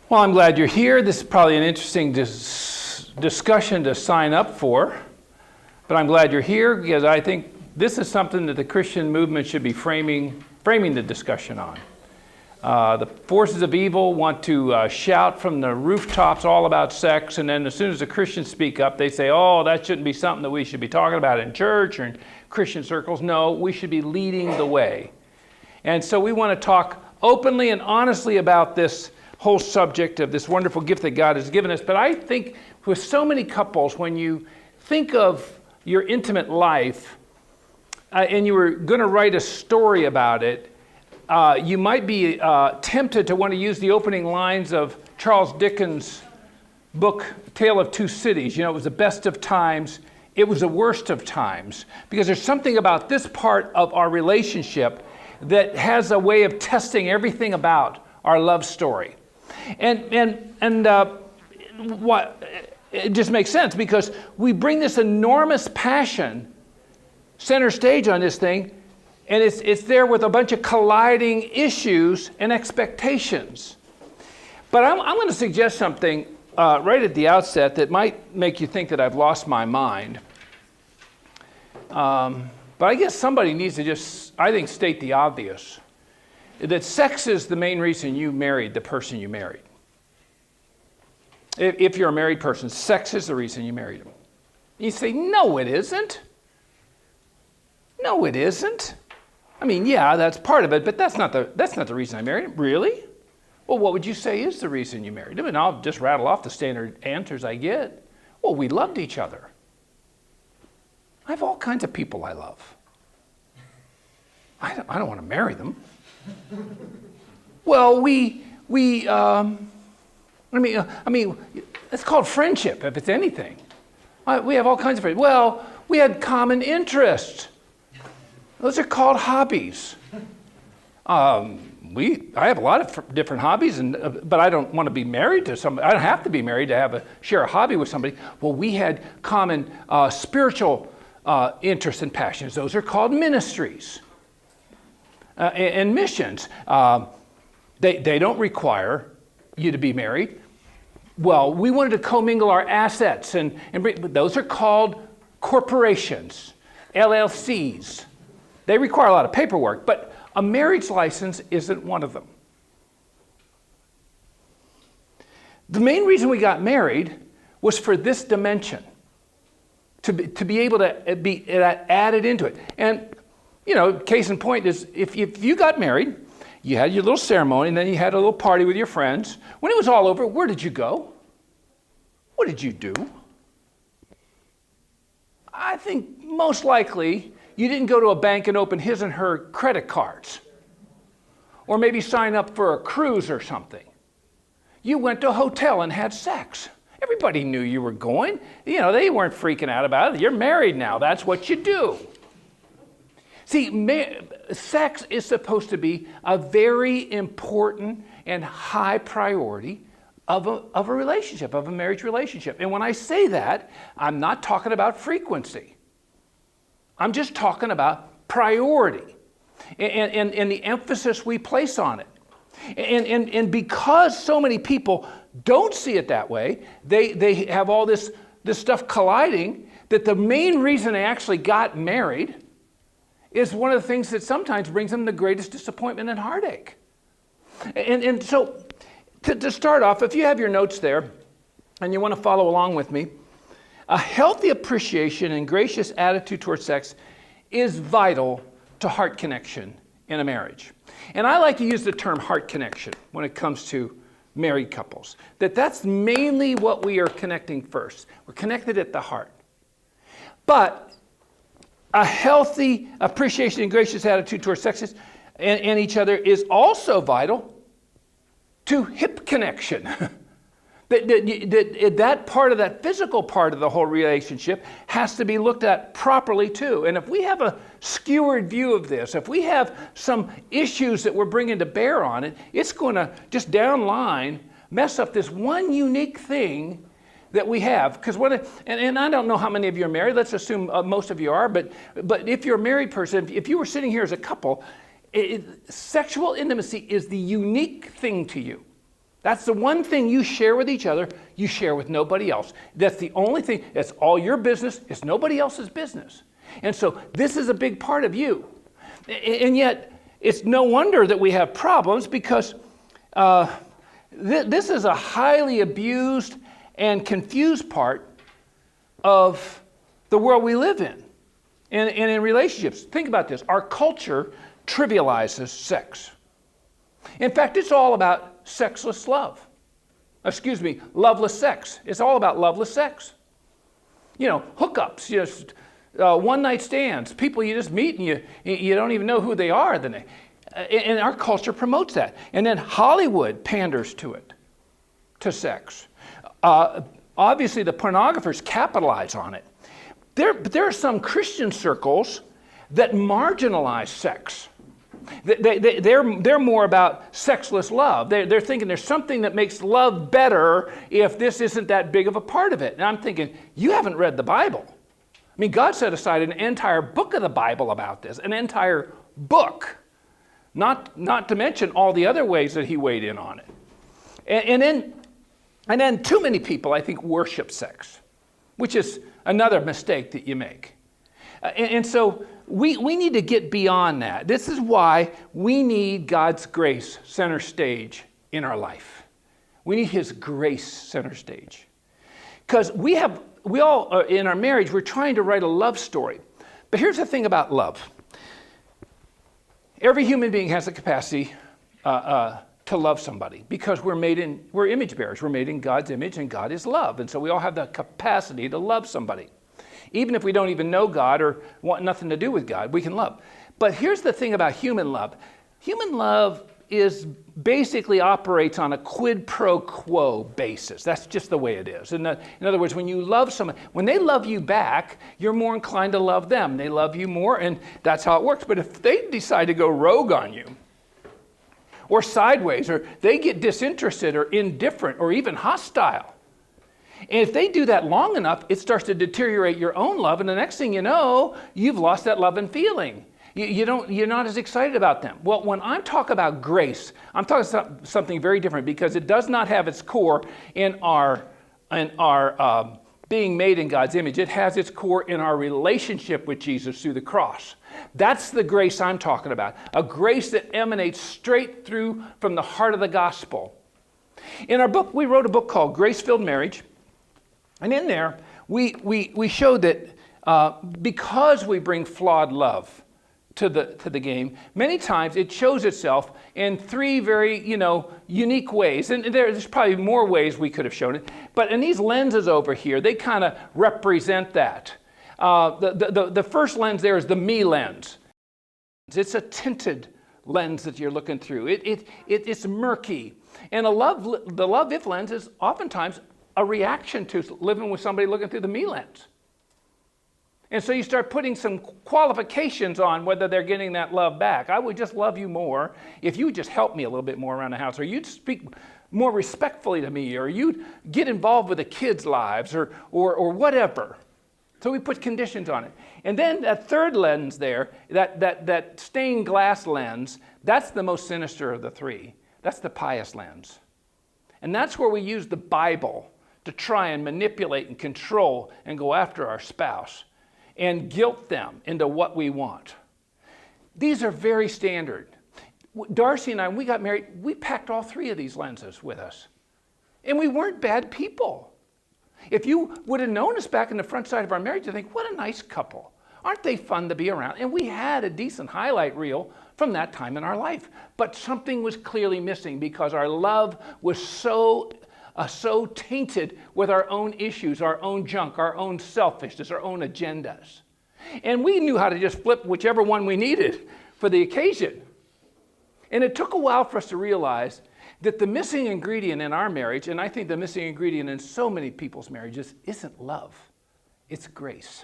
Well, I'm glad you're here. This is probably an interesting discussion to sign up for, but I'm glad you're here because I think this is something that the Christian movement should be framing the discussion on. The forces of evil want to shout from the rooftops all about sex, and then as soon as the Christians speak up, they say, oh, that shouldn't be something that we should be talking about in church or in Christian circles. No, we should be leading the way. And so we want to talk openly and honestly about this whole subject of this wonderful gift that God has given us. But I think with so many couples, when you think of your intimate life and you were going to write a story about it, you might be tempted to want to use the opening lines of Charles Dickens' book, Tale of Two Cities. You know, it was the best of times, it was the worst of times. Because there's something about this part of our relationship that has a way of testing everything about our love story. And what it just makes sense because we bring this enormous passion center stage on this thing, and it's there with a bunch of colliding issues and expectations. But I'm going to suggest something right at the outset that might make you think that I've lost my mind. But I guess somebody needs to just, I think, state the obvious. That sex is the main reason you married the person you married. If you're a married person, sex is the reason you married him. You say, no, it isn't. No, it isn't. I mean, yeah, that's part of it, but that's not the reason I married him. Really? Well, what would you say is the reason you married him? And I'll just rattle off the standard answers I get. Well, we loved each other. I have all kinds of people I love. I don't want to marry them. Well, I mean, it's called friendship, if it's anything. We have all kinds of friends. Well, we had common interests. Those are called hobbies. I have a lot of different hobbies, but I don't want to be married to somebody. I don't have to be married to share a hobby with somebody. Well, we had common spiritual interests and passions. Those are called ministries. And missions, they don't require you to be married. Well, we wanted to commingle our assets, and those are called corporations, LLCs. They require a lot of paperwork, but a marriage license isn't one of them. The main reason we got married was for this dimension, to be able to be added into it. And you know, case in point is if you got married, you had your little ceremony, and then you had a little party with your friends. When it was all over, where did you go? What did you do? I think most likely you didn't go to a bank and open his and her credit cards, or maybe sign up for a cruise or something. You went to a hotel and had sex. Everybody knew you were going. You know, they weren't freaking out about it. You're married now. That's what you do. See, sex is supposed to be a very important and high priority of a relationship, of a marriage relationship. And when I say that, I'm not talking about frequency. I'm just talking about priority and the emphasis we place on it. And because so many people don't see it that way, they have all this stuff colliding, that the main reason they actually got married is one of the things that sometimes brings them the greatest disappointment and heartache. And so, to start off, if you have your notes there, and you want to follow along with me, a healthy appreciation and gracious attitude towards sex is vital to heart connection in a marriage. And I like to use the term heart connection when it comes to married couples. That's mainly what we are connecting first. We're connected at the heart. But a healthy appreciation and gracious attitude towards sex and each other is also vital to hip connection. that part of that physical part of the whole relationship has to be looked at properly too. And if we have a skewered view of this, if we have some issues that we're bringing to bear on it, it's going to just downline mess up this one unique thing that we have. Because and I don't know how many of you are married. Let's assume most of you are. But if you're a married person, if you were sitting here as a couple, sexual intimacy is the unique thing to you. That's the one thing you share with each other, you share with nobody else. That's the only thing. That's all your business. It's nobody else's business. And so this is a big part of you. And yet, it's no wonder that we have problems, because this is a highly abused and confused part of the world we live in and in relationships. Think about this. Our culture trivializes sex. In fact, it's all about sexless love. Loveless sex. It's all about loveless sex. Hookups, one-night stands, people you just meet and you don't even know who they are. And our culture promotes that. And then Hollywood panders to it, to sex. Obviously, the pornographers capitalize on it. But there are some Christian circles that marginalize sex. They're more about sexless love. They're thinking there's something that makes love better if this isn't that big of a part of it. And I'm thinking, you haven't read the Bible. I mean, God set aside an entire book of the Bible about this, an entire book, not to mention all the other ways that he weighed in on it. And then too many people, I think, worship sex, which is another mistake that you make. And so we need to get beyond that. This is why we need God's grace center stage in our life. We need his grace center stage. Because we all, in our marriage, we're trying to write a love story. But here's the thing about love. Every human being has the capacity to love somebody, because we're image bearers. We're made in God's image, and God is love. And so we all have the capacity to love somebody. Even if we don't even know God or want nothing to do with God, we can love. But here's the thing about human love. Human love basically operates on a quid pro quo basis. That's just the way it is. In other words, when you love someone, when they love you back, you're more inclined to love them. They love you more, and that's how it works. But if they decide to go rogue on you, or sideways, or they get disinterested or indifferent or even hostile, and if they do that long enough, it starts to deteriorate your own love, and the next thing you know, you've lost that love and feeling. You're not as excited about them. Well, when I talk about grace, I'm talking about something very different, because it does not have its core in our being made in God's image. It has its core in our relationship with Jesus through the cross. That's the grace I'm talking about, a grace that emanates straight through from the heart of the gospel. In our book, we wrote a book called Grace-Filled Marriage, and in there, we showed that because we bring flawed love to the game, many times it shows itself in three very unique ways, and there's probably more ways we could have shown it, but in these lenses over here, they kind of represent that. The first lens there is the me lens. It's a tinted lens that you're looking through. It's murky, and the love if lens is oftentimes a reaction to living with somebody looking through the me lens. And so you start putting some qualifications on whether they're getting that love back. I would just love you more if you would just help me a little bit more around the house, or you'd speak more respectfully to me, or you'd get involved with the kids' lives, or whatever. So we put conditions on it. And then that third lens there, that stained glass lens, that's the most sinister of the three. That's the pious lens. And that's where we use the Bible to try and manipulate and control and go after our spouse and guilt them into what we want. These are very standard. Darcy and I, when we got married, we packed all three of these lenses with us. And we weren't bad people. If you would have known us back in the front side of our marriage, you'd think, what a nice couple. Aren't they fun to be around? And we had a decent highlight reel from that time in our life. But something was clearly missing, because our love was so tainted with our own issues, our own junk, our own selfishness, our own agendas. And we knew how to just flip whichever one we needed for the occasion. And it took a while for us to realize that the missing ingredient in our marriage, and I think the missing ingredient in so many people's marriages, isn't love. It's grace.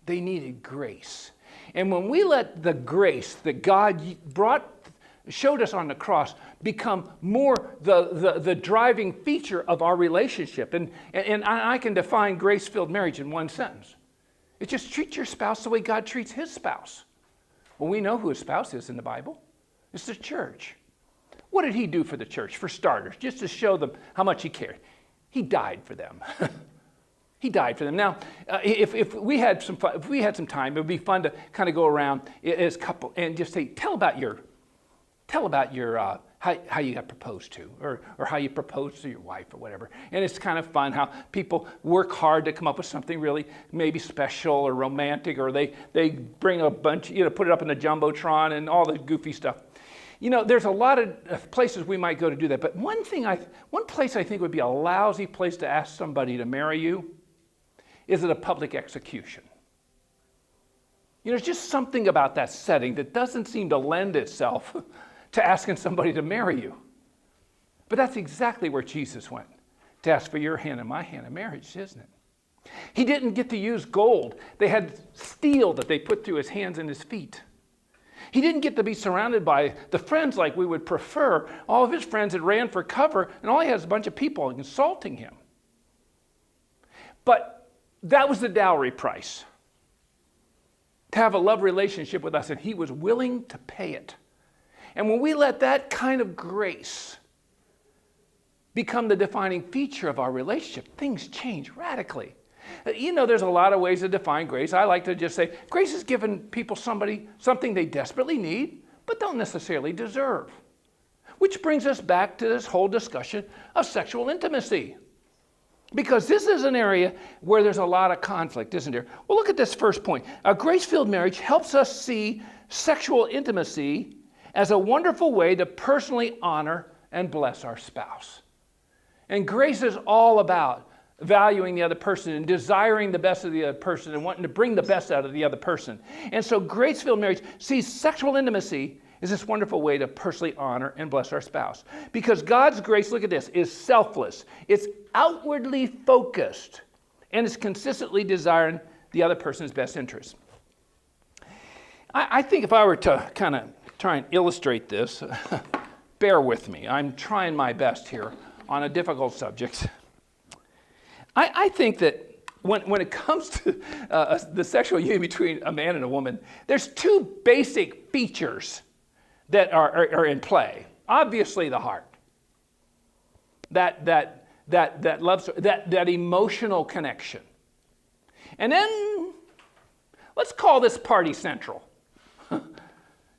They needed grace. And when we let the grace that God showed us on the cross become more the driving feature of our relationship, and I can define grace-filled marriage in one sentence. It's just treat your spouse the way God treats his spouse. Well, we know who his spouse is in the Bible. It's the church. What did he do for the church? For starters, just to show them how much he cared. He died for them. He died for them. Now, if we had some time, it would be fun to kind of go around as a couple and just say, tell about your how you got proposed to, or how you proposed to your wife or whatever. And it's kind of fun how people work hard to come up with something really maybe special or romantic, or they bring a bunch, put it up in the Jumbotron and all the goofy stuff. There's a lot of places we might go to do that. But one place I think would be a lousy place to ask somebody to marry you is at a public execution. There's just something about that setting that doesn't seem to lend itself to asking somebody to marry you. But that's exactly where Jesus went, to ask for your hand and my hand in marriage, isn't it? He didn't get to use gold. They had steel that they put through his hands and his feet. He didn't get to be surrounded by the friends like we would prefer. All of his friends had ran for cover, and all he had is a bunch of people insulting him. But that was the dowry price, to have a love relationship with us, and he was willing to pay it. And when we let that kind of grace become the defining feature of our relationship, things change radically. There's a lot of ways to define grace. I like to just say grace is giving people something they desperately need, but don't necessarily deserve. Which brings us back to this whole discussion of sexual intimacy. Because this is an area where there's a lot of conflict, isn't there? Well, look at this first point. A grace-filled marriage helps us see sexual intimacy as a wonderful way to personally honor and bless our spouse. And grace is all about valuing the other person and desiring the best of the other person and wanting to bring the best out of the other person. And so grace-filled marriage sees sexual intimacy as this wonderful way to personally honor and bless our spouse. Because God's grace, look at this, is selfless. It's outwardly focused, and it's consistently desiring the other person's best interest. I think if I were to kind of try and illustrate this, bear with me. I'm trying my best here on a difficult subject. I think that when it comes to the sexual union between a man and a woman, there's two basic features that are in play. Obviously, the heart. That love, that emotional connection. And then let's call this party central.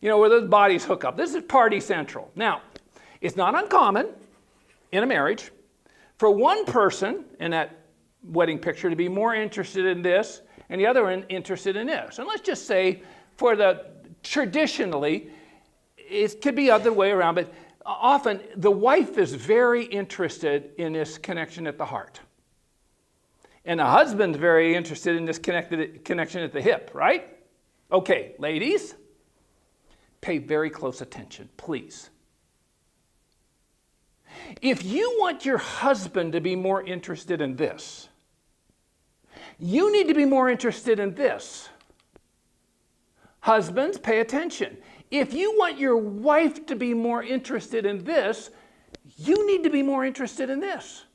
Where those bodies hook up. This is party central. Now, it's not uncommon in a marriage for one person in that wedding picture to be more interested in this and the other interested in this. And let's just say traditionally, it could be other way around, but often the wife is very interested in this connection at the heart. And the husband's very interested in this connection at the hip, right? Okay, ladies, pay very close attention, please. If you want your husband to be more interested in this, you need to be more interested in this. Husbands, pay attention. If you want your wife to be more interested in this, you need to be more interested in this.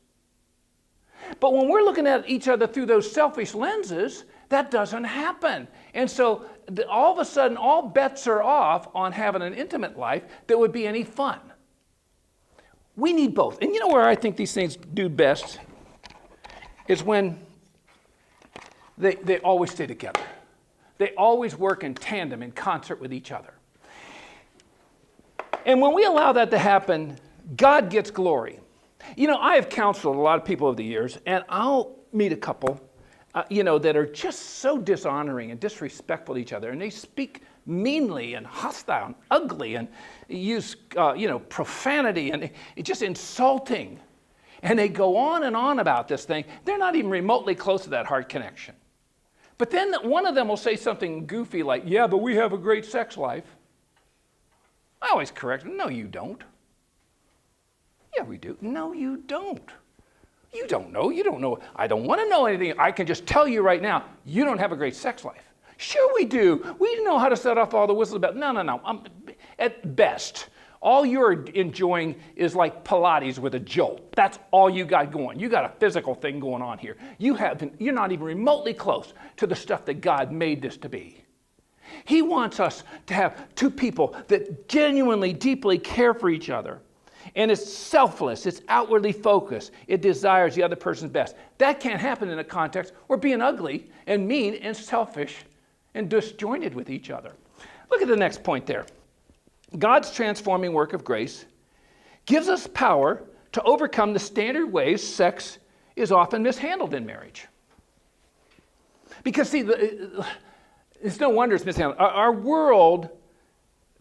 But when we're looking at each other through those selfish lenses, that doesn't happen. And so all of a sudden, all bets are off on having an intimate life that would be any fun. We need both. And you know where I think these things do best is when they always stay together. They always work in tandem, in concert with each other. And when we allow that to happen, God gets glory. I have counseled a lot of people over the years, and I'll meet a couple, that are just so dishonoring and disrespectful to each other, and they speak meanly and hostile and ugly and use, profanity and it's just insulting. And they go on and on about this thing. They're not even remotely close to that heart connection. But then one of them will say something goofy like, yeah, but we have a great sex life. I always correct them, no, you don't. Yeah, we do. No, you don't. You don't know. You don't know. I don't want to know anything. I can just tell you right now, you don't have a great sex life. Sure we do. We know how to set off all the whistles about. No. At best, all you're enjoying is like Pilates with a jolt. That's all you got going. You got a physical thing going on here. You're not even remotely close to the stuff that God made this to be. He wants us to have two people that genuinely, deeply care for each other. And it's selfless. It's outwardly focused. It desires the other person's best. That can't happen in a context where being ugly and mean and selfish and disjointed with each other. Look at the next point there. God's transforming work of grace gives us power to overcome the standard ways sex is often mishandled in marriage. Because, see, it's no wonder it's mishandled. Our world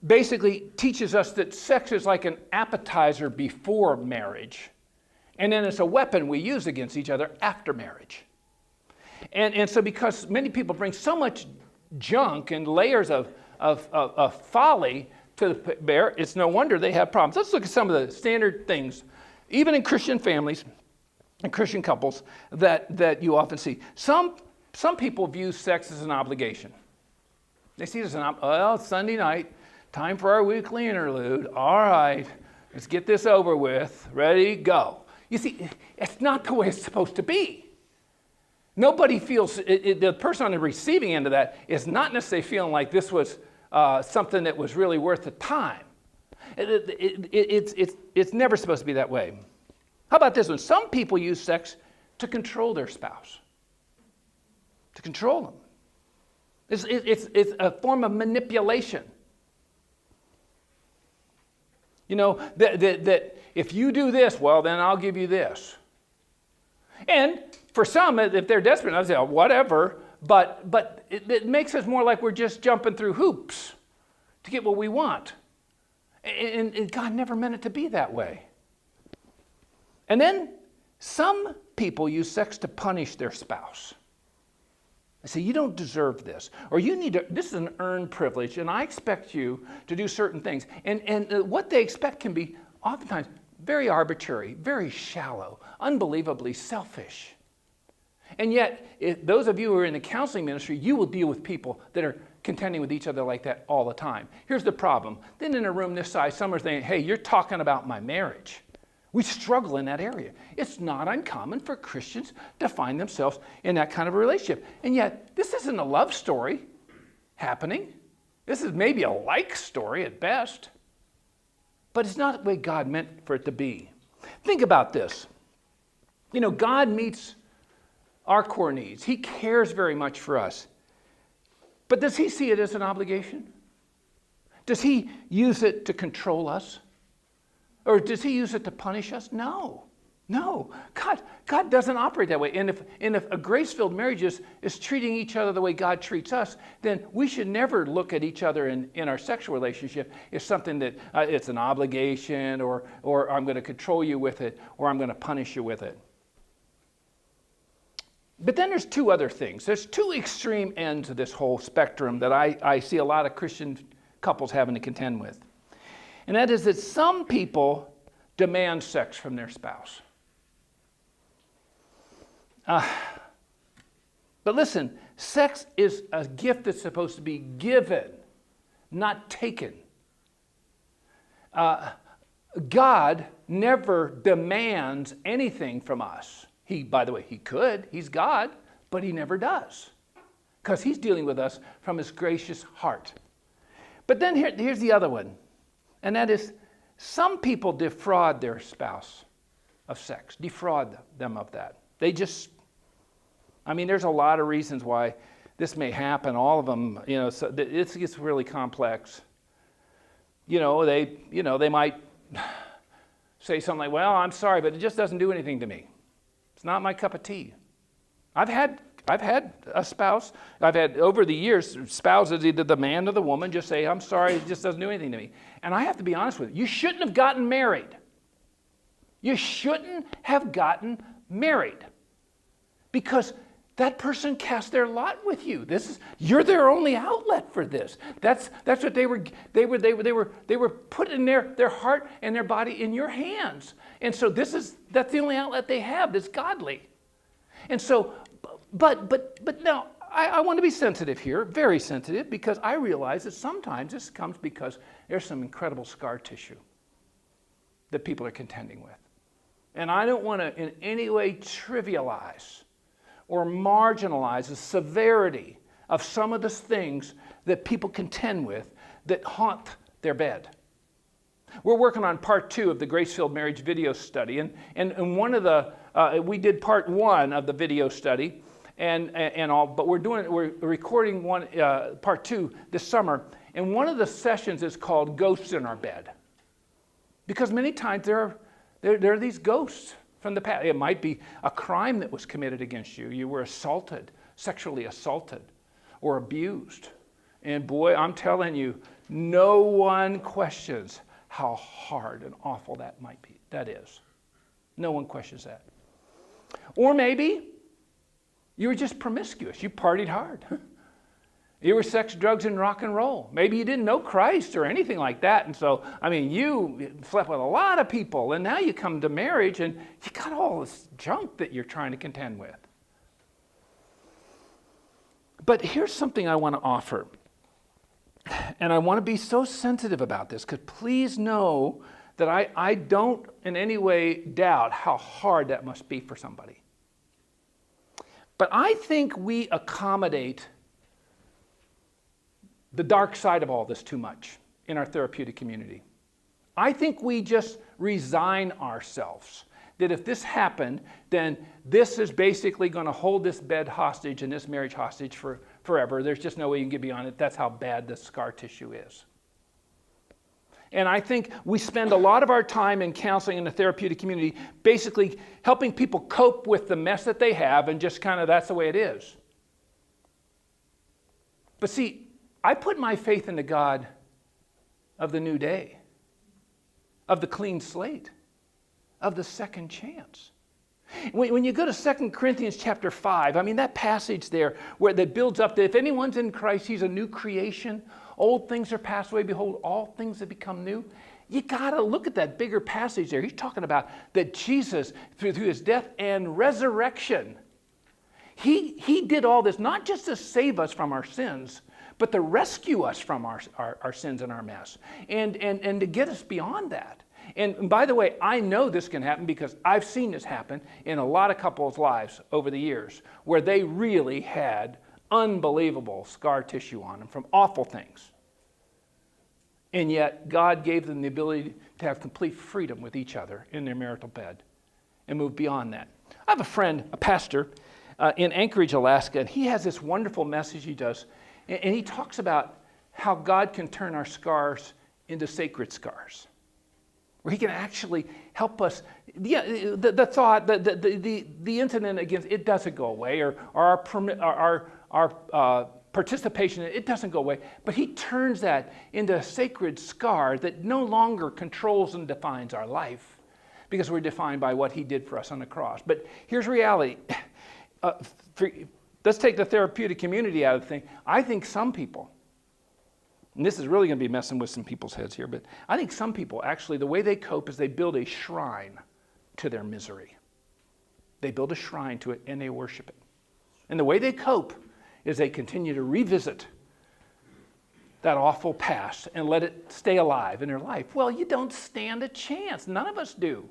basically teaches us that sex is like an appetizer before marriage, and then it's a weapon we use against each other after marriage. And so because many people bring so much junk and layers of folly to bear, it's no wonder they have problems. Let's look at some of the standard things, even in Christian families and Christian couples, that you often see. Some people view sex as an obligation. They see it as it's Sunday night, time for our weekly interlude. All right, let's get this over with. Ready, go. You see, it's not the way it's supposed to be. Nobody feels, the person on the receiving end of that is not necessarily feeling like this was something that was really worth the time. It's never supposed to be that way. How about this one? Some people use sex to control their spouse, to control them. It's a form of manipulation. You know, that if you do this, well, then I'll give you this. And for some, if they're desperate, I'll say, whatever, but it makes us more like we're just jumping through hoops to get what we want. And God never meant it to be that way. And then some people use sex to punish their spouse. They say, you don't deserve this, or this is an earned privilege, and I expect you to do certain things. And what they expect can be oftentimes very arbitrary, very shallow, unbelievably selfish. And yet, those of you who are in the counseling ministry, you will deal with people that are contending with each other like that all the time. Here's the problem. Then in a room this size, some are saying, hey, you're talking about my marriage. We struggle in that area. It's not uncommon for Christians to find themselves in that kind of a relationship. And yet, this isn't a love story happening. This is maybe a like story at best. But it's not the way God meant for it to be. Think about this. You know, God meets our core needs. He cares very much for us. But does he see it as an obligation? Does he use it to control us? Or does he use it to punish us? No. God doesn't operate that way. And if a grace-filled marriage is treating each other the way God treats us, then we should never look at each other in our sexual relationship as something that it's an obligation, or I'm going to control you with it, or I'm going to punish you with it. But then there's two other things. There's two extreme ends of this whole spectrum that I see a lot of Christian couples having to contend with. And that is that some people demand sex from their spouse. But listen, sex is a gift that's supposed to be given, not taken. God never demands anything from us. By the way, he could. He's God, but he never does, because he's dealing with us from his gracious heart. But then here's the other one, and that is some people defraud their spouse of sex, defraud them of that. There's a lot of reasons why this may happen, all of them, so it gets really complex. They might say something like, well, I'm sorry, but it just doesn't do anything to me. It's not my cup of tea. I've had a spouse, over the years, spouses, either the man or the woman, just say, I'm sorry, it just doesn't do anything to me. And I have to be honest with you, you shouldn't have gotten married. You shouldn't have gotten married, because that person cast their lot with you. You're their only outlet for this. That's what they were putting their heart and their body in your hands. And so that's the only outlet they have that's godly. And so, but now I want to be sensitive here, very sensitive, because I realize that sometimes this comes because there's some incredible scar tissue that people are contending with. And I don't want to in any way trivialize or marginalize the severity of some of the things that people contend with that haunt their bed. We're working on part 2 of the Grace-Filled Marriage video study. And one of the, we did part 1 of the video study and all, but we're recording part 2 this summer. And one of the sessions is called Ghosts in Our Bed. Because many times there are these ghosts from the past. It might be a crime that was committed against you. You were assaulted, sexually assaulted, or abused. And boy, I'm telling you, no one questions how hard and awful that is. No one questions that. Or maybe you were just promiscuous. You partied hard. You were sex, drugs, and rock and roll. Maybe you didn't know Christ or anything like that. And so, you slept with a lot of people. And now you come to marriage and you got all this junk that you're trying to contend with. But here's something I want to offer. And I want to be so sensitive about this, because please know that I don't in any way doubt how hard that must be for somebody. But I think we accommodate the dark side of all this too much in our therapeutic community. I think we just resign ourselves that if this happened, then this is basically going to hold this bed hostage and this marriage hostage for forever. There's just no way you can get beyond it. That's how bad the scar tissue is. And I think we spend a lot of our time in counseling in the therapeutic community basically helping people cope with the mess that they have, and just kind of that's the way it is. But see, I put my faith in the God of the new day, of the clean slate, of the second chance. When you go to 2 Corinthians chapter 5, that passage there where that builds up that if anyone's in Christ, he's a new creation. Old things are passed away. Behold, all things have become new. You got to look at that bigger passage there. He's talking about that Jesus, through his death and resurrection, he did all this not just to save us from our sins, but to rescue us from our sins and our mess, and to get us beyond that. And by the way, I know this can happen because I've seen this happen in a lot of couples' lives over the years where they really had unbelievable scar tissue on them from awful things. And yet God gave them the ability to have complete freedom with each other in their marital bed and move beyond that. I have a friend, a pastor, in Anchorage, Alaska, and he has this wonderful message he does. And he talks about how God can turn our scars into sacred scars, where he can actually help us. The thought, the incident against it doesn't go away, or our participation, it doesn't go away. But he turns that into a sacred scar that no longer controls and defines our life, because we're defined by what he did for us on the cross. But here's reality. Let's take the therapeutic community out of the thing. I think some people, and this is really going to be messing with some people's heads here, but I think some people actually, the way they cope is they build a shrine to their misery. They build a shrine to it and they worship it. And the way they cope is they continue to revisit that awful past and let it stay alive in their life. Well, you don't stand a chance. None of us do.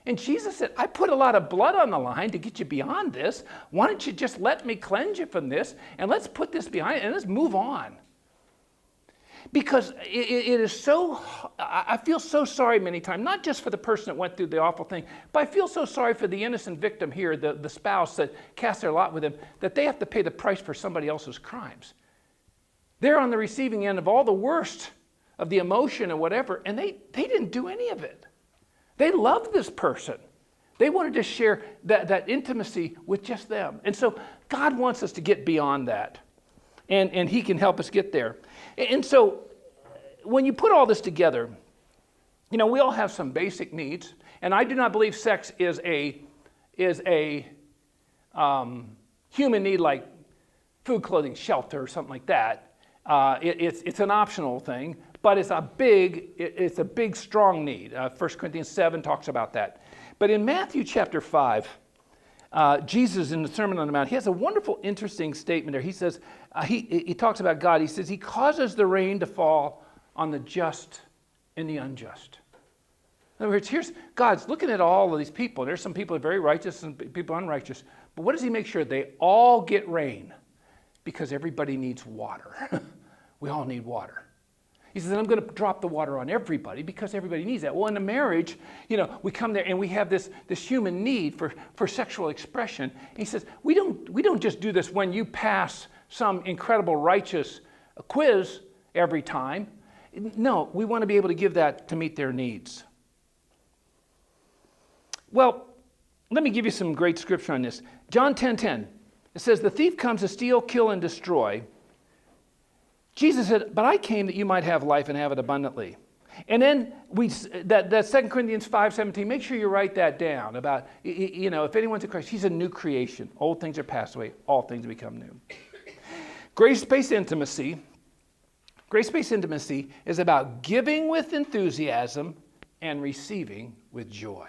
And Jesus said, I put a lot of blood on the line to get you beyond this. Why don't you just let me cleanse you from this, and let's put this behind and let's move on. Because it is so, I feel so sorry many times, not just for the person that went through the awful thing, but I feel so sorry for the innocent victim here, the spouse that cast their lot with him, that they have to pay the price for somebody else's crimes. They're on the receiving end of all the worst of the emotion and whatever, and they didn't do any of it. They loved this person. They wanted to share that intimacy with just them. And so God wants us to get beyond that. And he can help us get there. And so when you put all this together, we all have some basic needs. And I do not believe sex is a human need like food, clothing, shelter, or something like that. It's an optional thing. But it's a big, strong need. 1 Corinthians 7 talks about that. But in Matthew chapter 5, Jesus in the Sermon on the Mount, he has a wonderful, interesting statement there. He says, he talks about God. He says, he causes the rain to fall on the just and the unjust. In other words, here's God's looking at all of these people. There's some people that are very righteous and people unrighteous. But what does he make sure? They all get rain, because everybody needs water. We all need water. He says, I'm going to drop the water on everybody because everybody needs that. Well, in a marriage, we come there and we have this human need for sexual expression. And he says, we don't just do this when you pass some incredible righteous quiz every time. No, we want to be able to give that to meet their needs. Well, let me give you some great scripture on this. John 10:10. It says, the thief comes to steal, kill, and destroy. Jesus said, but I came that you might have life and have it abundantly. And then that 2 Corinthians 5:17, make sure you write that down about, if anyone's in Christ, he's a new creation. Old things are passed away, all things become new. Grace-based intimacy is about giving with enthusiasm and receiving with joy.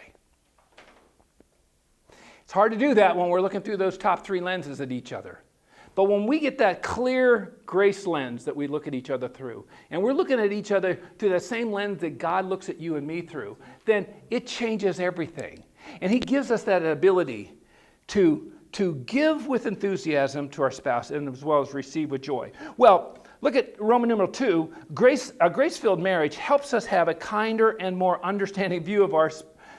It's hard to do that when we're looking through those top 3 lenses at each other. But when we get that clear grace lens that we look at each other through, and we're looking at each other through that same lens that God looks at you and me through, then it changes everything. And he gives us that ability to give with enthusiasm to our spouse and as well as receive with joy. Well, look at Roman numeral 2. A grace-filled marriage helps us have a kinder and more understanding view of our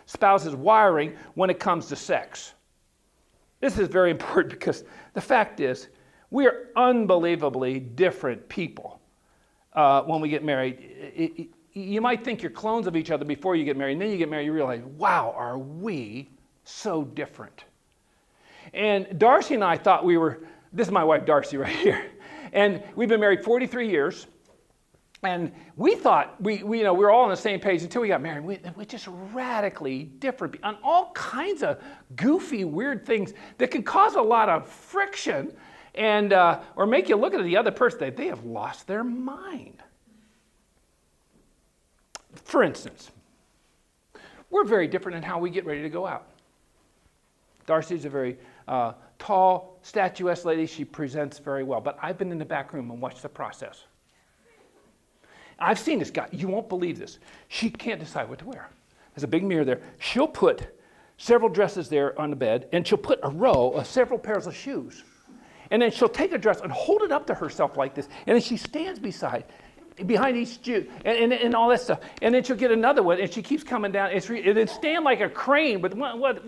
spouse's wiring when it comes to sex. This is very important because the fact is, we are unbelievably different people when we get married. You might think you're clones of each other before you get married, and then you get married, you realize, wow, are we so different? And Darcy and I thought this is my wife Darcy right here, and we've been married 43 years, and we thought we were all on the same page until we got married. We're just radically different on all kinds of goofy, weird things that can cause a lot of friction and or make you look at the other person. They have lost their mind. For instance, we're very different in how we get ready to go out. Darcy's a very tall, statuesque lady. She presents very well. But I've been in the back room and watched the process. I've seen this guy. You won't believe this. She can't decide what to wear. There's a big mirror there. She'll put several dresses there on the bed, and she'll put a row of several pairs of shoes. And then she'll take a dress and hold it up to herself like this. And then she stands behind each shoe and all that stuff. And then she'll get another one, and she keeps coming down. And then stand like a crane. But what?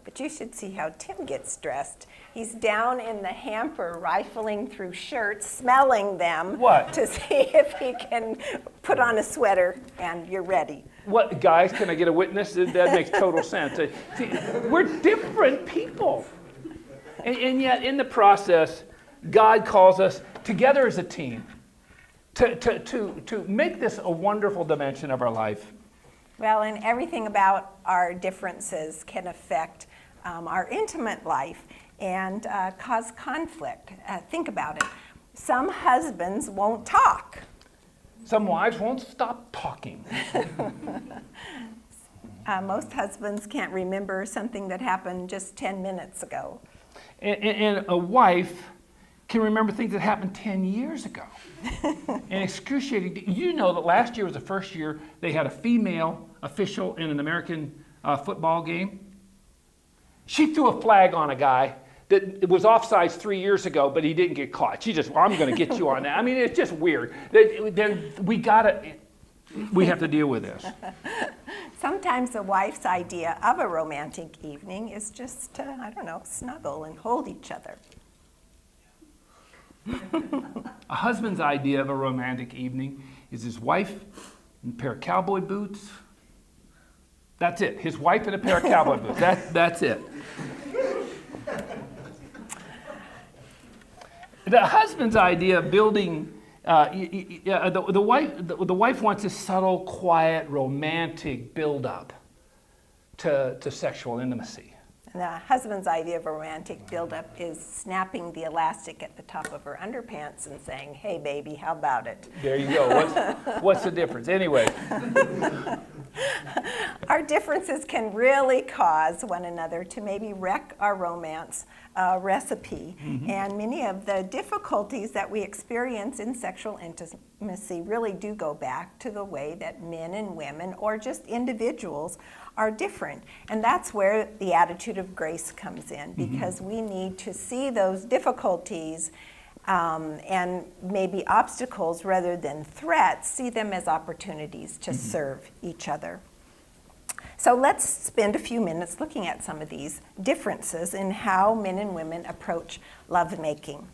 But you should see how Tim gets dressed. He's down in the hamper, rifling through shirts, smelling them. What? To see if he can put on a sweater, and you're ready. What, guys, can I get a witness? That makes total sense. See, we're different people. And yet, in the process, God calls us together as a team to make this a wonderful dimension of our life. Well, and everything about our differences can affect our intimate life and cause conflict. Think about it. Some husbands won't talk. Some wives won't stop talking. Most husbands can't remember something that happened just 10 minutes ago. And a wife can remember things that happened 10 years ago. And excruciating. You know that last year was the first year they had a female official in an American football game. She threw a flag on a guy that was offsides 3 years ago, but he didn't get caught. She just, well, I'm going to get you on that. I mean, it's just weird. We have to deal with this. Sometimes a wife's idea of a romantic evening is just, snuggle and hold each other. A husband's idea of a romantic evening is his wife in a pair of cowboy boots. That's it. His wife in a pair of cowboy boots. That's it. The husband's idea of building, the wife wants a subtle, quiet, romantic build-up to sexual intimacy. And the husband's idea of a romantic build-up is snapping the elastic at the top of her underpants and saying, hey, baby, how about it? There you go. What's the difference? Anyway. Our differences can really cause one another to maybe wreck our romance recipe. Mm-hmm. And many of the difficulties that we experience in sexual intimacy really do go back to the way that men and women, or just individuals, are different. And that's where the attitude of grace comes in, because we need to see those difficulties and maybe obstacles rather than threats, see them as opportunities to serve each other. So let's spend a few minutes looking at some of these differences in how men and women approach lovemaking.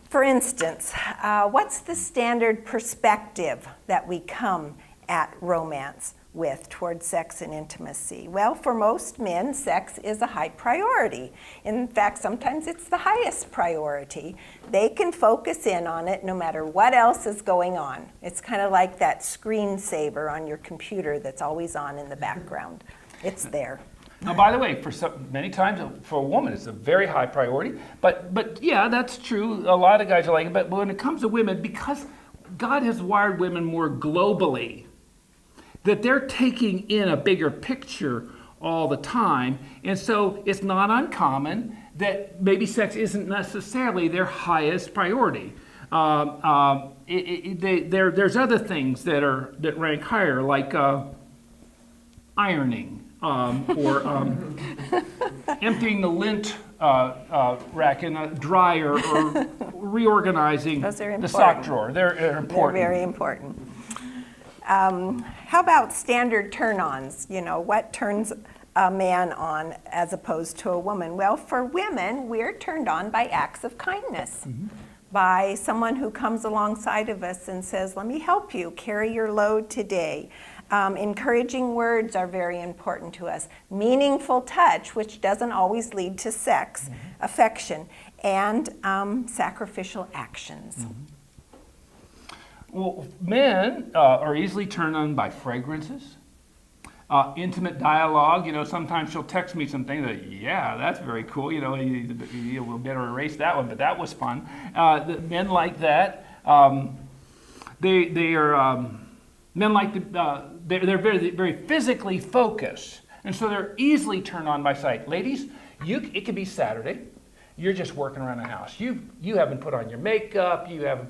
For instance, what's the standard perspective that we come at romance with towards sex and intimacy? Well, for most men, sex is a high priority. In fact, sometimes it's the highest priority. They can focus in on it no matter what else is going on. It's kind of like that screensaver on your computer that's always on in the background. It's there. Now, by the way, many times for a woman, it's a very high priority. But yeah, that's true. A lot of guys are like it. But when it comes to women, because God has wired women more globally, that they're taking in a bigger picture all the time. And so it's not uncommon that maybe sex isn't necessarily their highest priority. There's other things that rank higher, like ironing or emptying the lint rack in a dryer or reorganizing the sock drawer. They're important. They're very important. How about standard turn-ons? You know, what turns a man on as opposed to a woman? Well, for women, we're turned on by acts of kindness, by someone who comes alongside of us and says, let me help you carry your load today. Encouraging words are very important to us. Meaningful touch, which doesn't always lead to sex, affection, and sacrificial actions. Well, men are easily turned on by fragrances, intimate dialogue. You know, sometimes she'll text me something that, yeah, that's very cool. You know, we'll better erase that one, but that was fun. Men like that. They are men like they're very very physically focused, and so they're easily turned on by sight. Ladies, it could be Saturday. You're just working around the house. You haven't put on your makeup. You haven't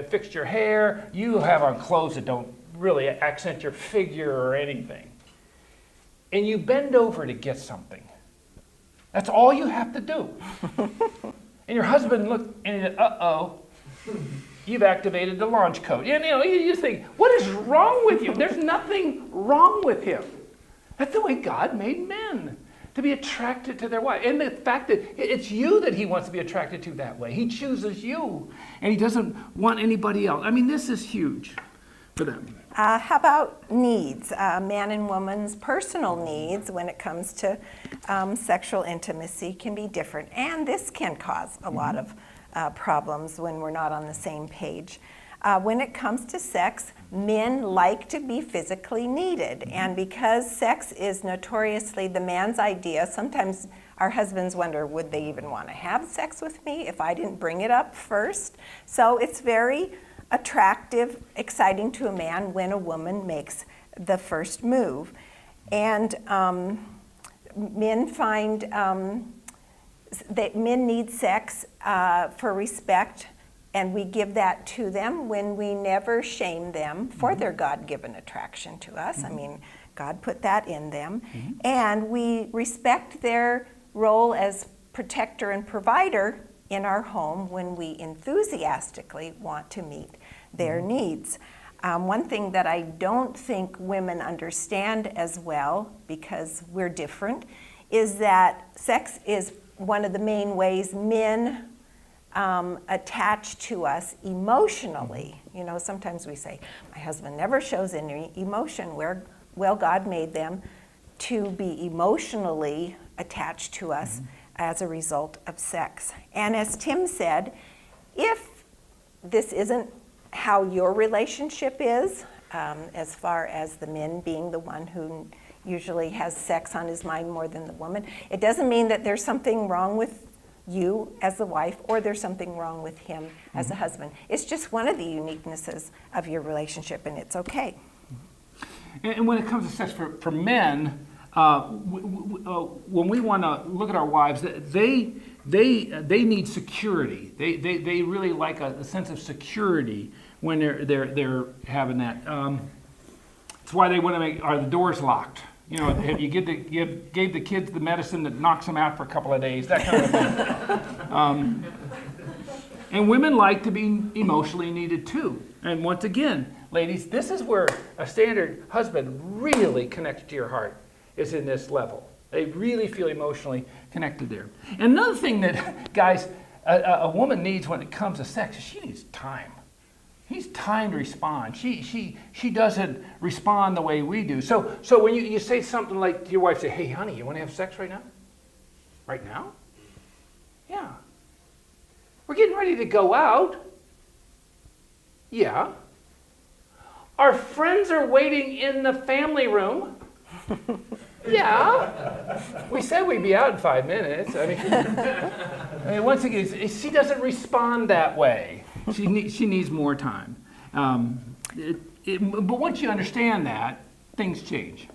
fixed your hair. You have on clothes that don't really accent your figure or anything. And you bend over to get something. That's all you have to do. And your husband looked and he said, uh-oh, you've activated the launch code. And you think, what is wrong with you? There's nothing wrong with him. That's the way God made men, to be attracted to their wife. And the fact that it's you that he wants to be attracted to that way. He chooses you, and he doesn't want anybody else. I mean, this is huge for them. How about needs? Man and woman's personal needs when it comes to sexual intimacy can be different. And this can cause a lot of problems when we're not on the same page. When it comes to sex, men like to be physically needed. And because sex is notoriously the man's idea, sometimes our husbands wonder, would they even want to have sex with me if I didn't bring it up first? So it's very attractive, exciting to a man when a woman makes the first move. And men find that men need sex for respect, and we give that to them when we never shame them for their God-given attraction to us. I mean, God put that in them. And we respect their role as protector and provider in our home when we enthusiastically want to meet their needs. One thing that I don't think women understand as well, because we're different, is that sex is one of the main ways men attach to us emotionally. You know, sometimes we say, my husband never shows any emotion. Well, God made them to be emotionally attached to us as a result of sex. And as Tim said, if this isn't how your relationship is, as far as the men being the one who usually has sex on his mind more than the woman, it doesn't mean that there's something wrong with you as the wife or there's something wrong with him as a husband. It's just one of the uniquenesses of your relationship, and it's okay. And when it comes to sex for men, when we want to look at our wives, they need security. They really like a sense of security when they're having that. It's why they want to make the doors locked. You know, you gave the kids the medicine that knocks them out for a couple of days, that kind of thing. And women like to be emotionally needed too. And once again, ladies, this is where a standard husband really connects to your heart, is in this level. They really feel emotionally connected there. And another thing that, guys, a woman needs when it comes to sex is she needs time. She needs time to respond. She doesn't respond the way we do. So when you say something like to your wife, say, hey, honey, you want to have sex right now? Right now? Yeah. We're getting ready to go out. Yeah. Our friends are waiting in the family room. Yeah. We said we'd be out in 5 minutes. I mean, once again, she doesn't respond that way. She needs more time. But once you understand that, things change.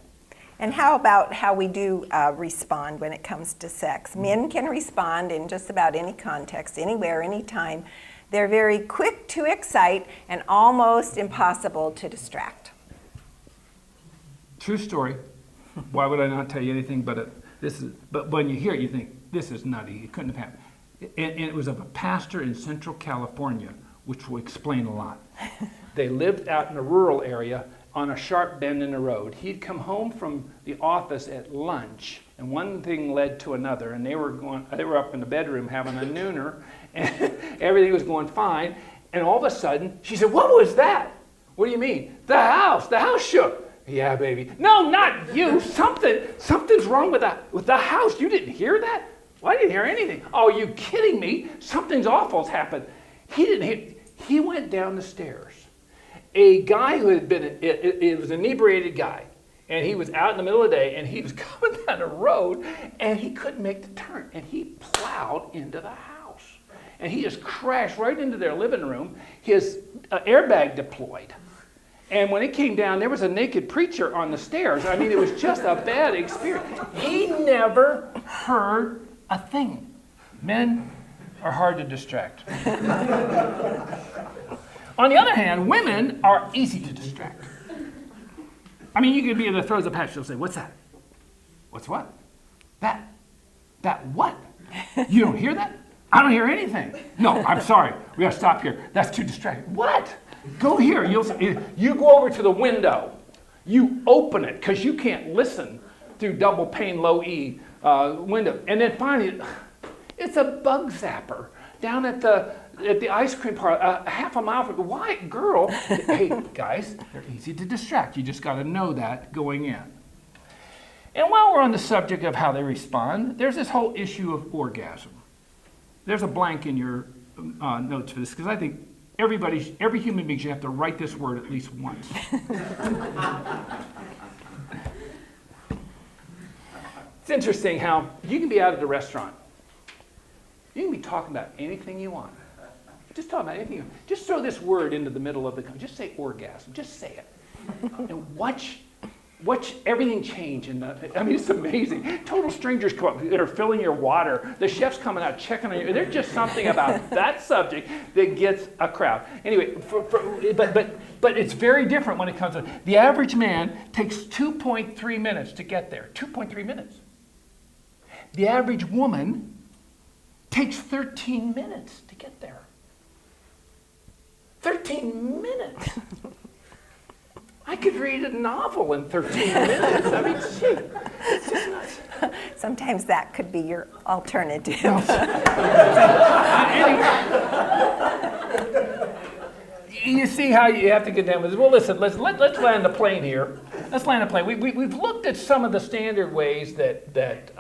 And how about how we do respond when it comes to sex? Men can respond in just about any context, anywhere, anytime. They're very quick to excite and almost impossible to distract. True story. Why would I not tell you anything but but when you hear it, you think, this is nutty. It couldn't have happened. And it was of a pastor in Central California, which will explain a lot. They lived out in a rural area on a sharp bend in the road. He'd come home from the office at lunch, and one thing led to another, and they were up in the bedroom having a nooner, and everything was going fine, and all of a sudden, she said, what was that? What do you mean? The house shook. Yeah, baby. No, not you. Something's wrong with the house. You didn't hear that? Well, I didn't hear anything. Oh, you kidding me? Something's awful's happened. He didn't hear. He went down the stairs. A guy who had been, it was an inebriated guy, and he was out in the middle of the day, and he was coming down the road, and he couldn't make the turn, and he plowed into the house. And he just crashed right into their living room. His airbag deployed. And when it came down, there was a naked preacher on the stairs. I mean, it was just a bad experience. He never heard a thing. Men are hard to distract. On the other hand, women are easy to distract. I mean, you could be in the throes of passion. She'll say, what's that? What's what? That what? You don't hear that? I don't hear anything. No, I'm sorry. We got to stop here. That's too distracting. What? Go here. You go over to the window. You open it because you can't listen through double pane low E window. And then finally, it's a bug zapper down at the ice cream parlor, half a mile from the white girl. Hey, guys, they're easy to distract. You just got to know that going in. And while we're on the subject of how they respond, there's this whole issue of orgasm. There's a blank in your notes for this, because I think every human being should have to write this word at least once. It's interesting how you can be out at a restaurant. You can be talking about anything you want. Just talk about anything you want. Just throw this word into the middle of the conversation. Just say orgasm. Just say it. And watch everything change. I mean, it's amazing. Total strangers come up that are filling your water. The chef's coming out checking on you. There's just something about that subject that gets a crowd. Anyway, but it's very different when it comes to the average man takes 2.3 minutes to get there. 2.3 minutes. The average woman takes 13 minutes to get there. 13 minutes. I could read a novel in 13 minutes. I mean, gee, it's just nuts. Sometimes that could be your alternative. You see how you have to get down with this. Well, listen, let's land the plane here. Let's land the plane. We've looked at some of the standard ways that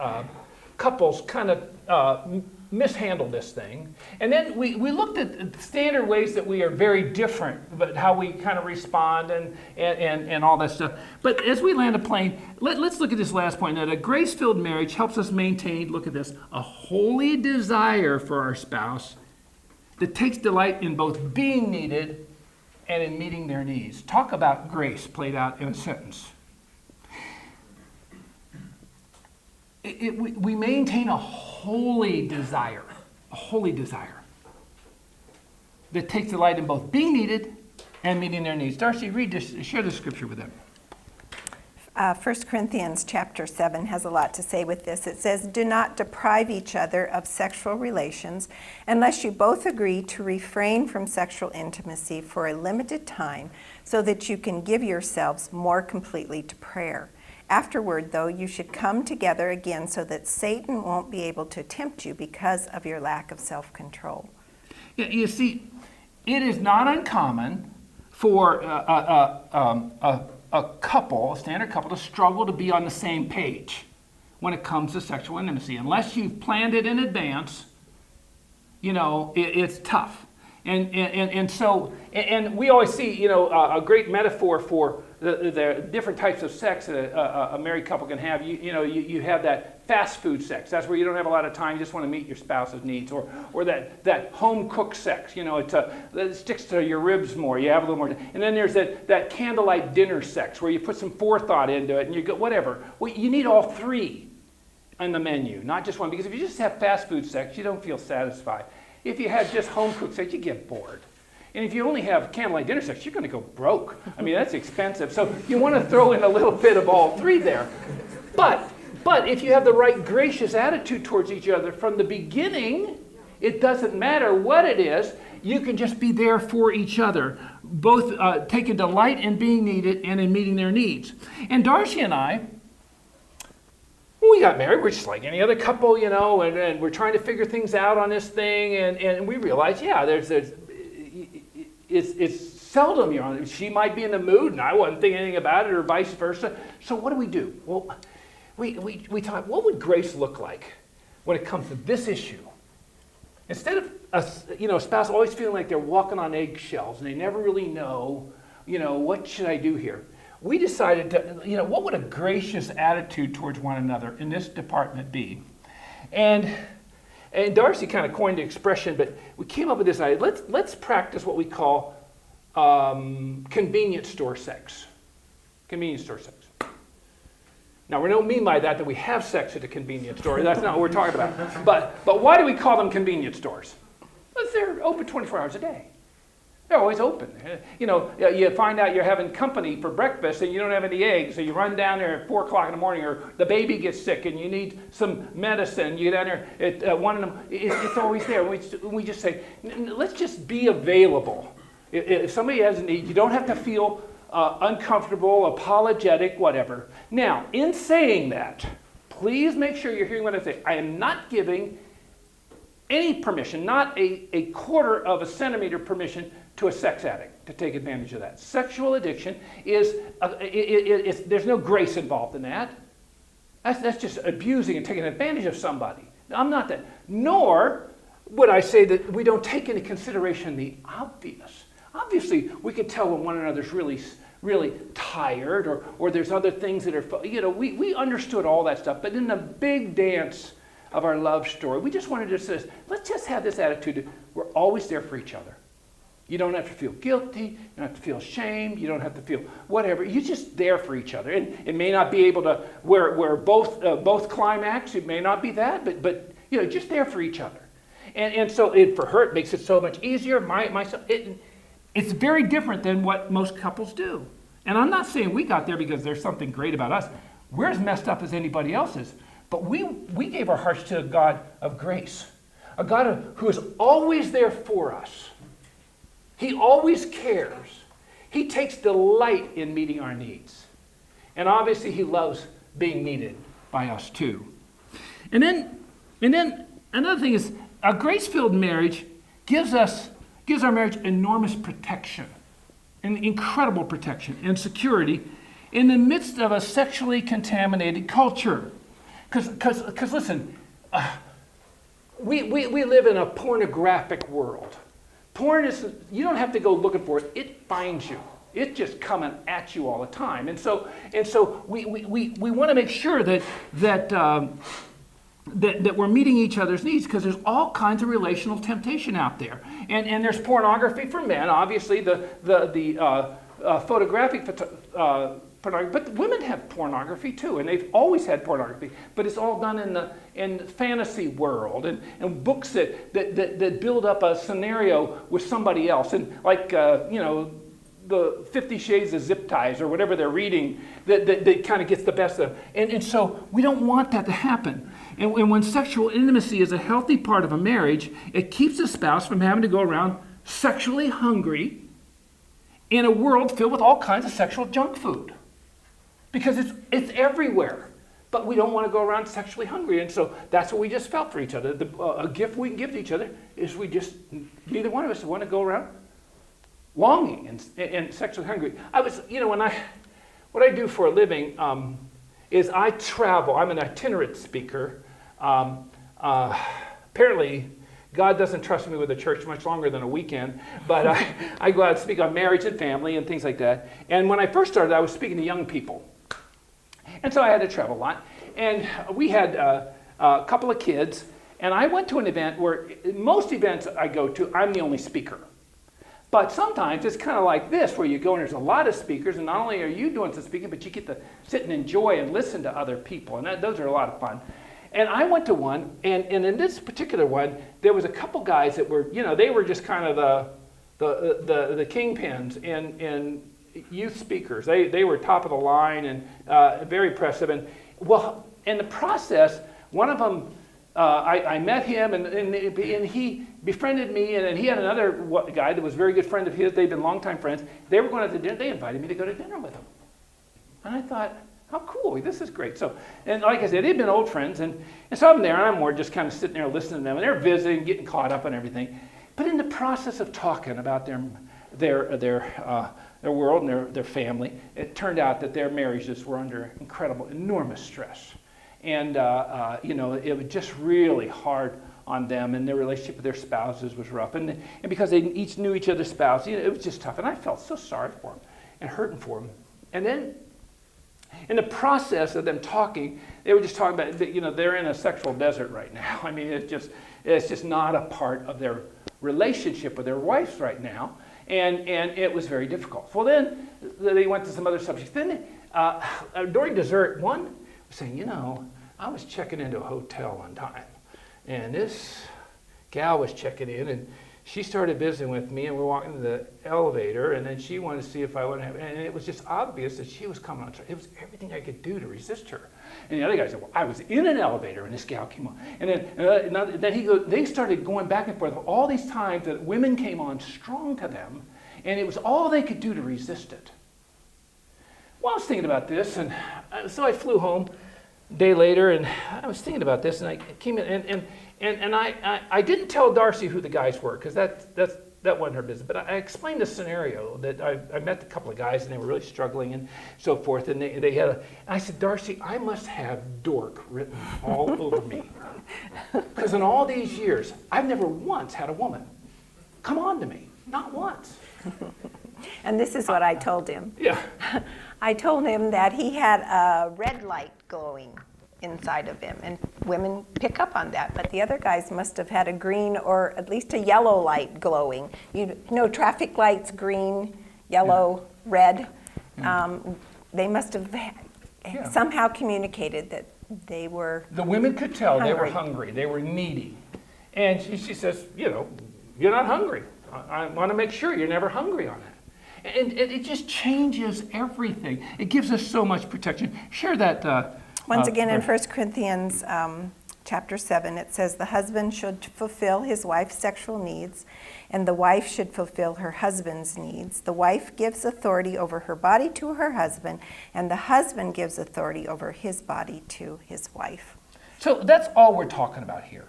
couples kind of mishandle this thing. And then we looked at standard ways that we are very different, but how we kind of respond and all that stuff. But as we land a plane, let's look at this last point. That a grace-filled marriage helps us maintain, look at this, a holy desire for our spouse that takes delight in both being needed and in meeting their needs. Talk about grace played out in a sentence. We maintain a holy desire that takes delight in both being needed and meeting their needs. Darcy, share the scripture with them. 1 Corinthians chapter 7 has a lot to say with this. It says, "Do not deprive each other of sexual relations unless you both agree to refrain from sexual intimacy for a limited time so that you can give yourselves more completely to prayer. Afterward, though, you should come together again so that Satan won't be able to tempt you because of your lack of self-control." Yeah, you see, it is not uncommon for a couple, a standard couple, to struggle to be on the same page when it comes to sexual intimacy. Unless you've planned it in advance, it's tough. And so we always see, a great metaphor for the different types of sex that a married couple can have. You have that fast food sex. That's where you don't have a lot of time. You just want to meet your spouse's needs. Or that home cooked sex. It sticks to your ribs more. You have a little more. And then there's that candlelight dinner sex where you put some forethought into it and you go, whatever. Well, you need all three on the menu, not just one. Because if you just have fast food sex, you don't feel satisfied. If you have just home cooked sex, you get bored. And if you only have candlelight dinner sex, you're going to go broke. I mean, that's expensive. So you want to throw in a little bit of all three there. But if you have the right gracious attitude towards each other from the beginning, it doesn't matter what it is. You can just be there for each other, both taking delight in being needed and in meeting their needs. And Darcy and I, when we got married, we're just like any other couple, and we're trying to figure things out on this thing, and we realized, it's seldom you're on. She might be in the mood, and I wasn't thinking anything about it, or vice versa. So what do? Well, we thought, what would grace look like when it comes to this issue? Instead of a spouse always feeling like they're walking on eggshells and they never really know, what should I do here? We decided to, what would a gracious attitude towards one another in this department be? And Darcy kind of coined the expression, but we came up with this idea. Let's practice what we call convenience store sex. Convenience store sex. Now, we don't mean by that we have sex at a convenience store. That's not what we're talking about. But why do we call them convenience stores? Because they're open 24 hours a day. They're always open. You find out you're having company for breakfast and you don't have any eggs, so you run down there at 4 o'clock in the morning, or the baby gets sick and you need some medicine. You get down there at one of them. It's always there. We just say, let's just be available. If somebody has a need, you don't have to feel uncomfortable, apologetic, whatever. Now, in saying that, please make sure you're hearing what I say. I am not giving any permission, not a quarter of a centimeter permission to a sex addict to take advantage of that. Sexual addiction is, there's no grace involved in that. That's just abusing and taking advantage of somebody. I'm not that. Nor would I say that we don't take into consideration the obvious. Obviously, we can tell when one another's really tired, or there's other things that are, we understood all that stuff. But in the big dance of our love story, we just wanted to say, let's just have this attitude. We're always there for each other. You don't have to feel guilty. You don't have to feel ashamed. You don't have to feel whatever. You're just there for each other. And it may not be able to where both climax. It may not be that, but just there for each other. And so for her, it makes it so much easier. It's very different than what most couples do. And I'm not saying we got there because there's something great about us. We're as messed up as anybody else is. But we gave our hearts to a God of grace, a God who is always there for us. He always cares. He takes delight in meeting our needs. And obviously he loves being needed by us too. And then another thing is, a grace-filled marriage gives our marriage enormous protection, and incredible protection and security in the midst of a sexually contaminated culture. Because listen, we live in a pornographic world. Porn is, you don't have to go looking for it. It finds you. It's just coming at you all the time. And so we want to make sure that we're meeting each other's needs, because there's all kinds of relational temptation out there. And there's pornography for men, obviously, the photographic pornography, but women have pornography too, and they've always had pornography, but it's all done in the fantasy world, and books that build up a scenario with somebody else, and like the 50 Shades of Zip Ties or whatever they're reading that kind of gets the best of them. And so we don't want that to happen. And when sexual intimacy is a healthy part of a marriage, it keeps the spouse from having to go around sexually hungry in a world filled with all kinds of sexual junk food. Because it's everywhere. But we don't want to go around sexually hungry. And so that's what we just felt for each other. A gift we can give to each other is neither one of us want to go around longing and sexually hungry. What I do for a living is I travel. I'm an itinerant speaker. Apparently, God doesn't trust me with a church much longer than a weekend, but I go out and speak on marriage and family and things like that. And when I first started, I was speaking to young people. And so I had to travel a lot. And we had a couple of kids, and I went to an event where most events I go to, I'm the only speaker. But sometimes it's kind of like this, where you go and there's a lot of speakers, and not only are you doing some speaking, but you get to sit and enjoy and listen to other people, and those are a lot of fun. And I went to one, and in this particular one, there was a couple guys that were, they were just kind of the kingpins in youth speakers. They were top of the line and very impressive. And well, in the process, one of them, I met him and he befriended me, and then he had another guy that was a very good friend of his. They'd been longtime friends. They were going to dinner. They invited me to go to dinner with them. And I thought, how cool, this is great. So, and like I said, they'd been old friends, and so I'm there, and I'm more just kind of sitting there listening to them, and they're visiting, getting caught up and everything. But in the process of talking about their world and their family, it turned out that their marriages were under enormous stress. And, it was just really hard on them, and their relationship with their spouses was rough. And because they each knew each other's spouse, it was just tough. And I felt so sorry for them and hurting for them. And then in the process of them talking, they were just talking about, they're in a sexual desert right now. I mean, it's just not a part of their relationship with their wives right now. And it was very difficult. Well, then they went to some other subjects. Then during dessert, one was saying, I was checking into a hotel one time, and this gal was checking in, and she started visiting with me, and we're walking to the elevator, and then she wanted to see if I wanted to have, and it was just obvious that she was coming on. It was everything I could do to resist her. And the other guy said, well, I was in an elevator, and this gal came on. And then they started going back and forth all these times that women came on strong to them, and it was all they could do to resist it. Well, I was thinking about this, and so I flew home a day later, and I was thinking about this, and I came in, and I didn't tell Darcy who the guys were, because that wasn't her business. But I explained the scenario that I met a couple of guys, and they were really struggling and so forth. And they had I said, Darcy, I must have dork written all over me. Because in all these years, I've never once had a woman come on to me. Not once. And this is what I told him. Yeah. I told him that he had a red light glowing inside of him, and women pick up on that, but the other guys must have had a green or at least a yellow light glowing. Traffic lights, green, yellow, red. They must have somehow communicated that they were The women could tell hungry. They were hungry, they were needy. And she says, you're not hungry. I want to make sure you're never hungry on that. And it just changes everything. It gives us so much protection. Share that. Once again, in 1 Corinthians chapter 7, it says, the husband should fulfill his wife's sexual needs, and the wife should fulfill her husband's needs. The wife gives authority over her body to her husband, and the husband gives authority over his body to his wife. So that's all we're talking about here,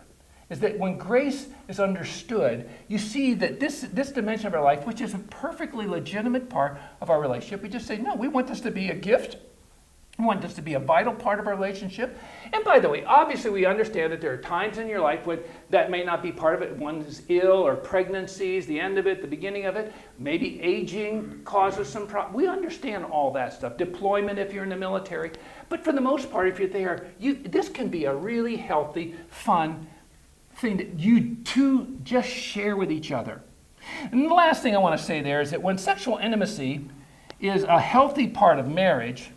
is that when grace is understood, you see that this dimension of our life, which is a perfectly legitimate part of our relationship, we just say, no, we want this to be a gift. We want this to be a vital part of our relationship. And by the way, obviously we understand that there are times in your life when that may not be part of it. One is ill, or pregnancies, the end of it, the beginning of it. Maybe aging causes some problems. We understand all that stuff. Deployment if you're in the military. But for the most part, if you're there, this can be a really healthy, fun thing that you two just share with each other. And the last thing I want to say there is that when sexual intimacy is a healthy part of marriage,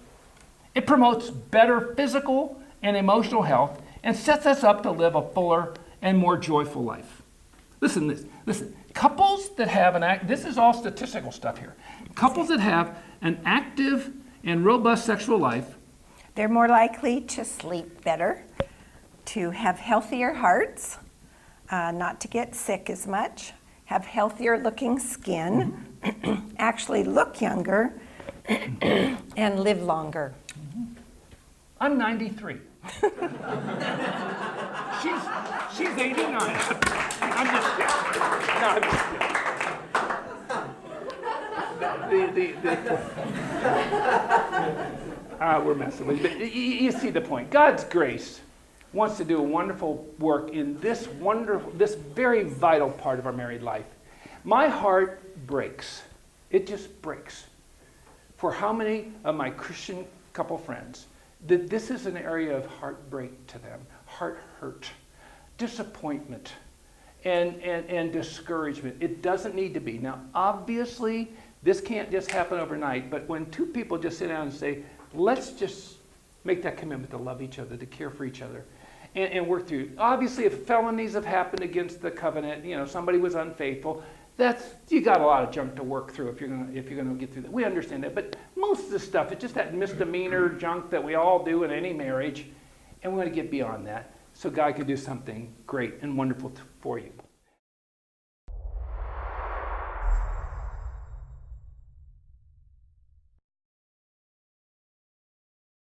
it promotes better physical and emotional health and sets us up to live a fuller and more joyful life. Listen, Couples that have this is all statistical stuff here. Couples that have an active and robust sexual life, they're more likely to sleep better, to have healthier hearts, not to get sick as much, have healthier looking skin, actually look younger, and live longer. I'm 93. she's 89. I'm just kidding. No, I'm just kidding. We're messing with you. But you see the point. God's grace wants to do a wonderful work in this very vital part of our married life. My heart breaks. It just breaks. For how many of my Christian couple friends that this is an area of heartbreak to them, heart hurt, disappointment, and discouragement. It doesn't need to be. Now, obviously, this can't just happen overnight, but when two people just sit down and say, let's just make that commitment to love each other, to care for each other, and work through. Obviously, if felonies have happened against the covenant, somebody was unfaithful, you got a lot of junk to work through if you're gonna get through that. We understand that, but most of the stuff, it's just that misdemeanor junk that we all do in any marriage, and we want to get beyond that so God can do something great and wonderful for you.